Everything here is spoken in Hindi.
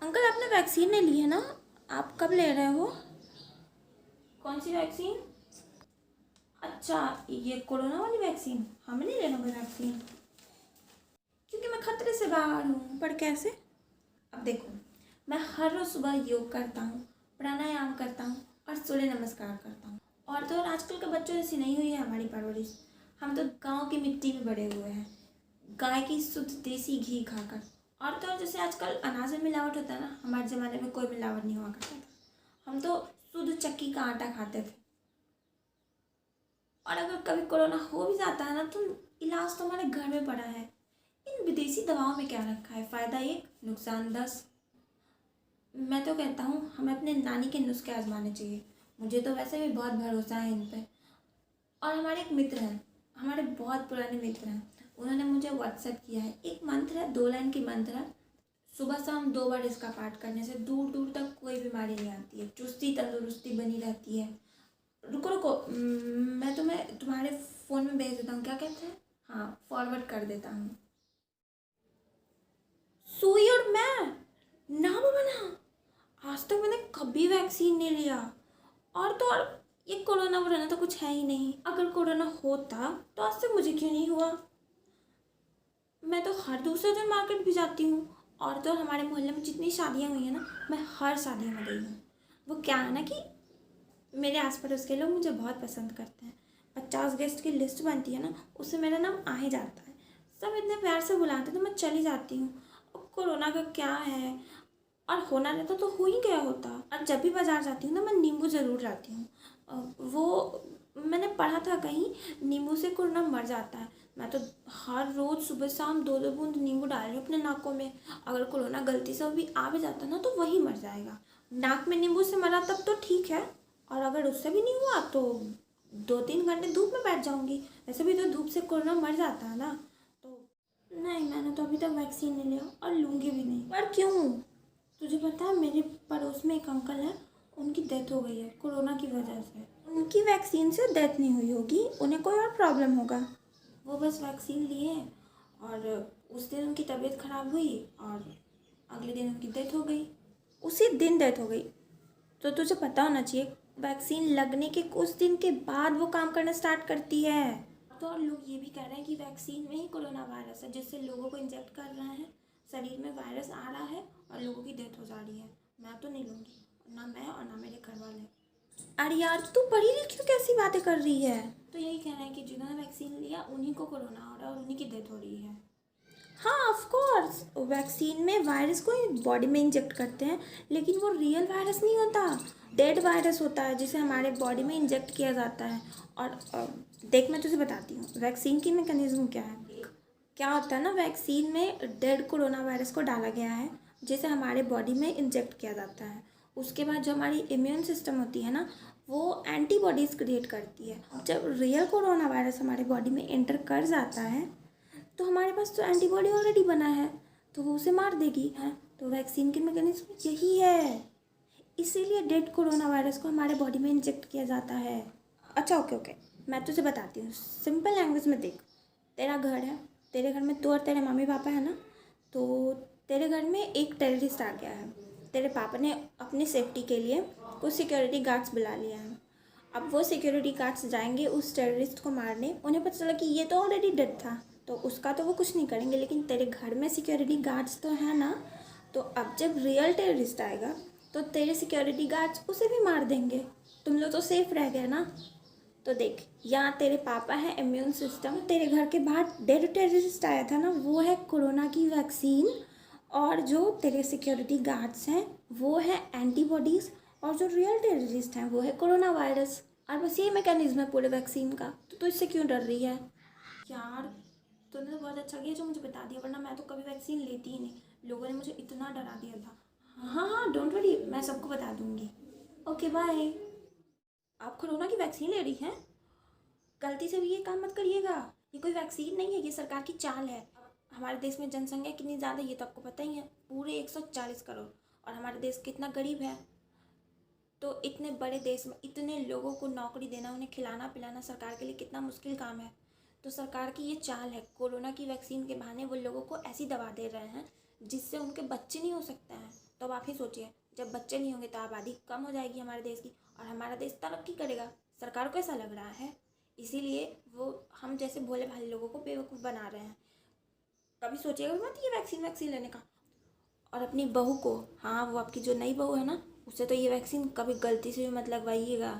अंकल आपने वैक्सीन नहीं ली है ना? आप कब ले रहे हो? कौन सी वैक्सीन? अच्छा, ये कोरोना वाली वैक्सीन। हमें नहीं लेना कोई वैक्सीन क्योंकि मैं खतरे से बाहर हूँ। पर कैसे? अब देखो, मैं हर रोज़ सुबह योग करता हूँ, प्राणायाम करता हूँ और सूर्य नमस्कार करता हूँ। और तो और आजकल के बच्चों जैसी नहीं हुई है हमारी परवरिश। हम तो गांव की मिट्टी में बड़े हुए हैं, गाय की शुद्ध देसी घी खाकर। और तो और जैसे आजकल अनाज में मिलावट होता है ना, हमारे ज़माने में कोई मिलावट नहीं हुआ करता था। हम तो शुद्ध चक्की का आटा खाते थे। और अगर कभी कोरोना हो भी जाता है ना, तो इलाज तो हमारे घर में पड़ा है। इन विदेशी दवाओं में क्या रखा है? फ़ायदा एक, नुकसान 10। मैं तो कहता हूँ हमें अपने नानी के नुस्खे आजमाने चाहिए। मुझे तो वैसे भी बहुत भरोसा है इन पे। और हमारे एक मित्र हैं, हमारे बहुत पुराने मित्र हैं, उन्होंने मुझे व्हाट्सएप किया है। एक मंत्र है, 2 लाइन की मंत्र है। सुबह शाम 2 बार इसका पाठ करने से दूर दूर तक कोई बीमारी नहीं आती है, चुस्ती तंदुरुस्ती बनी रहती है। रुको रुको, मैं तुम्हें तुम्हारे फ़ोन में भेज देता हूँ। क्या कहते हैं? हाँ, फॉरवर्ड कर देता हूँ। सुई और मैं ना बाबा ना, आज तक मैंने कभी वैक्सीन नहीं लिया। और तो और ये कोरोना वोरोना तो कुछ है ही नहीं। अगर कोरोना होता तो आज तक मुझे क्यों नहीं हुआ? मैं तो हर दूसरे दिन मार्केट भी जाती हूँ। और तो और हमारे मोहल्ले में जितनी शादियाँ हुई हैं ना, मैं हर शादी में गई हूँ। वो क्या है ना कि मेरे आस पड़ोस के लोग मुझे बहुत पसंद करते हैं। 50 गेस्ट की लिस्ट बनती है ना, उससे मेरा नाम आ ही जाता है। सब इतने प्यार से बुलाते तो मैं चली जाती हूँ। अब कोरोना का क्या है, और होना रहता तो हो ही गया होता। और जब भी बाजार जाती हूँ ना, मैं नींबू ज़रूर लाती हूँ। वो मैंने पढ़ा था कहीं, नींबू से कोरोना मर जाता है। मैं तो हर रोज़ सुबह शाम 2-2 बूंद नींबू डाल रही हूँ अपने नाकों में। अगर कोरोना गलती से भी आ भी जाता ना, तो वही मर जाएगा। नाक में नींबू से मरा तब तो ठीक है, और अगर उससे भी नहीं हुआ तो 2-3 घंटे धूप में बैठ जाऊंगी। वैसे भी तो धूप से कोरोना मर जाता है ना। तो नहीं, मैंने तो अभी तक वैक्सीन नहीं लिया और लूँगी भी नहीं। पर क्यों? तुझे पता है मेरे पड़ोस में एक अंकल हैं, उनकी डेथ हो गई है कोरोना की वजह से। उनकी वैक्सीन से डेथ नहीं हुई होगी, उन्हें कोई और प्रॉब्लम होगा। वो बस वैक्सीन लिए और उस दिन उनकी तबीयत खराब हुई और अगले दिन उनकी डेथ हो गई। उसी दिन डेथ हो गई। तो तुझे पता होना चाहिए, वैक्सीन लगने के कुछ दिन के बाद वो काम करना स्टार्ट करती है। तो और लोग ये भी कह रहे हैं कि वैक्सीन में ही कोरोना वायरस है, जिससे लोगों को इंजेक्ट कर रहे हैं, शरीर में वायरस आ रहा है और लोगों की डेथ हो जा रही है। मैं तो नहीं लूँगी, ना मैं और ना मेरे घर वाले। अरे यार, तू पढ़ी लिखी क्यों कैसी बातें कर रही है? तो यही कह रहे हैं कि जिन्होंने वैक्सीन लिया उन्हीं को कोरोना हो रहा है और उन्हीं की डेथ हो रही है। हाँ, ऑफ कोर्स वैक्सीन में वायरस को बॉडी में इंजेक्ट करते हैं, लेकिन वो रियल वायरस नहीं होता, डेड वायरस होता है जिसे हमारे बॉडी में इंजेक्ट किया जाता है। और देख, मैं तुझे बताती हूँ वैक्सीन की मैकेनिज्म क्या है। क्या होता है ना, वैक्सीन में डेड कोरोना वायरस को डाला गया है, जिसे हमारे बॉडी में इंजेक्ट किया जाता है। उसके बाद जो हमारी इम्यून सिस्टम होती है ना, वो एंटीबॉडीज़ क्रिएट करती है। जब रियल कोरोना वायरस हमारे बॉडी में एंटर कर जाता है, तो हमारे पास तो एंटीबॉडी ऑलरेडी बना है, तो वो उसे मार देगी है। तो वैक्सीन की मैकेनिज्म यही है, इसीलिए डेड कोरोना वायरस को हमारे बॉडी में इंजेक्ट किया जाता है। अच्छा, ओके ओके, मैं तुझे बताती हूँ सिंपल लैंग्वेज में। देख, तेरा घर है, तेरे घर में तू और तेरे मम्मी पापा है ना। तो तेरे घर में एक टेररिस्ट आ गया है, तेरे पापा ने अपनी सेफ्टी के लिए कुछ सिक्योरिटी गार्ड्स बुला लिया है। अब वो सिक्योरिटी गार्ड्स जाएंगे उस टेररिस्ट को मारने। उन्हें पता चला कि ये तो ऑलरेडी डेड था, तो उसका तो वो कुछ नहीं करेंगे, लेकिन तेरे घर में सिक्योरिटी गार्ड्स तो है ना। तो अब जब रियल टेररिस्ट आएगा तो तेरे सिक्योरिटी गार्ड्स उसे भी मार देंगे। तुम लोग तो सेफ रह गए ना। तो देख, यहाँ तेरे पापा है इम्यून सिस्टम, तेरे घर के बाहर डेड टेररिस्ट आया था ना, वो है कोरोना की वैक्सीन। और जो तेरे सिक्योरिटी गार्ड्स हैं वो है एंटीबॉडीज़, और जो रियल टेररिस्ट हैं वो है कोरोना वायरस। और बस यही मैकेनिज्म है पूरे वैक्सीन का। तो तू इससे क्यों डर रही है? यार, तूने तो बहुत अच्छा किया जो मुझे बता दिया, वरना मैं तो कभी वैक्सीन लेती ही नहीं। लोगों ने मुझे इतना डरा दिया था। हाँ हाँ, डोंट वरी, मैं सबको बता दूंगी। Okay bye. आप कोरोना की वैक्सीन ले रही हैं? गलती से भी ये काम मत करिएगा। ये कोई वैक्सीन नहीं है, ये सरकार की चाल है। हमारे देश में जनसंख्या कितनी ज़्यादा है ये तो आपको पता ही है, पूरे 140 करोड़। और हमारा देश कितना गरीब है। तो इतने बड़े देश में इतने लोगों को नौकरी देना, उन्हें खिलाना पिलाना सरकार के लिए कितना मुश्किल काम है। तो सरकार की ये चाल है, कोरोना की वैक्सीन के बहाने वो लोगों को ऐसी दवा दे रहे हैं जिससे उनके बच्चे नहीं हो सकते हैं। तो तो अब आप ही सोचिए, जब बच्चे नहीं होंगे तो आबादी कम हो जाएगी हमारे देश की, और हमारा देश तरक्की करेगा। सरकार को ऐसा लग रहा है, इसीलिए वो हम जैसे भोले भाले लोगों को बेवकूफ़ बना रहे हैं। कभी सोचिएगा मत ये वैक्सीन लेने का। और अपनी बहू को, हाँ वो आपकी जो नई बहू है ना, उसे तो ये वैक्सीन कभी गलती से भी मत लगवाइएगा।